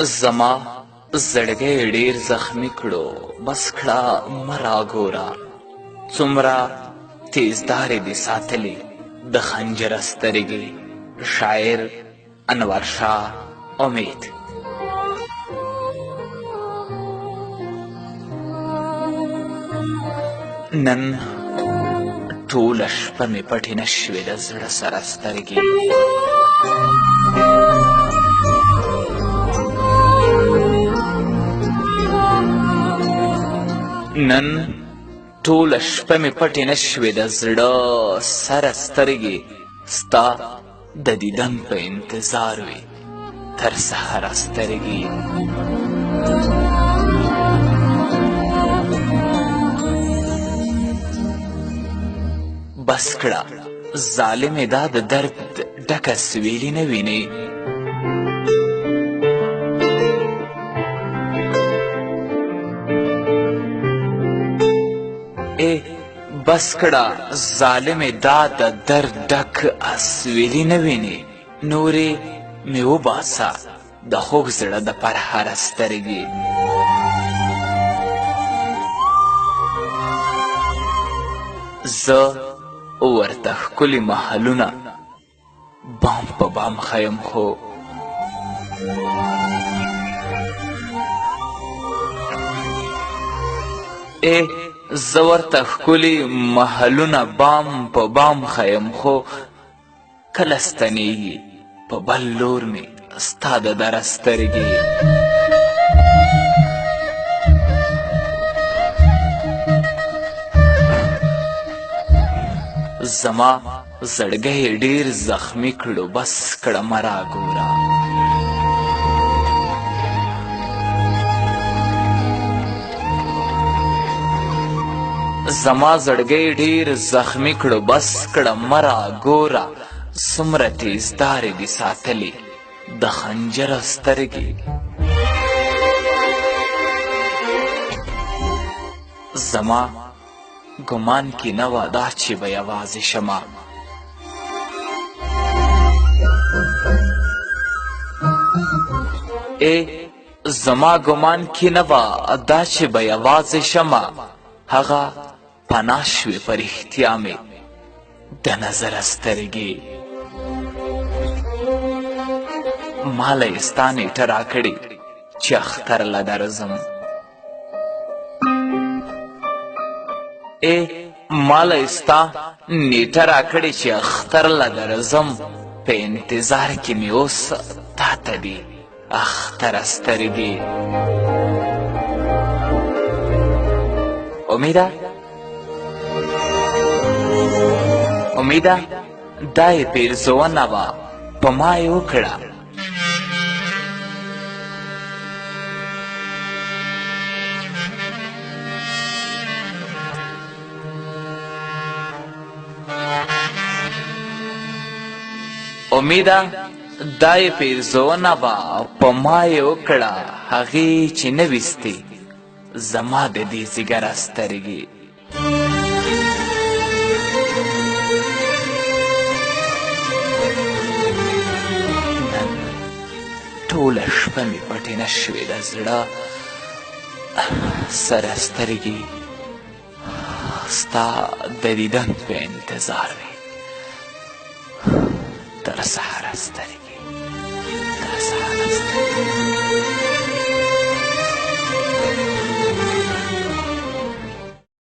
زما زړګی ډیر زخمی کړو بس کړه مه راګوره څومره تیزدارې دې ساتلې د خنجر سترګې. شاعر انور شاه امید. نن ټوله شپه مې پټې نه شوې د زړه سره سترګې. نن ټوله شپه مې پټې نه شوې د زړه سره سترګې. ستا د دیدن په انتظار وې تر سهاره سترګې. بس کړه ظالمې دا د درد ډکه سویلي نه وینې. بس کړه ظالمې دا د درد ډک اسویلي نه وینې. نورې مې وباسه د خوږ زړه د پرهاره سترګې. زه ورته ښکلي محلونه بام په بام ښیم خو زه ورته ښکلي محلونه بام په بام ښیم خو کله ستنېږي په بل لور مې ستا د دره سترګې. زما زړګی ډیر زخمی کړو بس کړه مه راګوره. زما زړګی ډیر زخمی کړو بس کړه مه راګوره. څومره تیزدارې دې ساتلې د خنجر سترګې. زما ګمان کې نه وه دا چې به یوازې شمه. زما ګمان کې نه وه دا چې به یوازې شمه. هغه پناه شوې په رښتیا مې د نظره سترګې. ما له یې ستا نیټه راکړې چې اختر له درځم. ما له یې ستا نیټه راکړې چې اختر له درځم. په انتظار کې مې اوس تا ته دي اختره سترګې. امیده دا یې پیرزونه وه په ما یې وکړه. امیده دا یې پیرزونه وه په ما یې وکړه. هغې چې نه ویستې زما د دې ځیګره سترګې. نن ټوله شپه مې پټې نه شوې د زړه سره سترګې. ستا د دیدن په انتظار وې تر سهاره سترګې.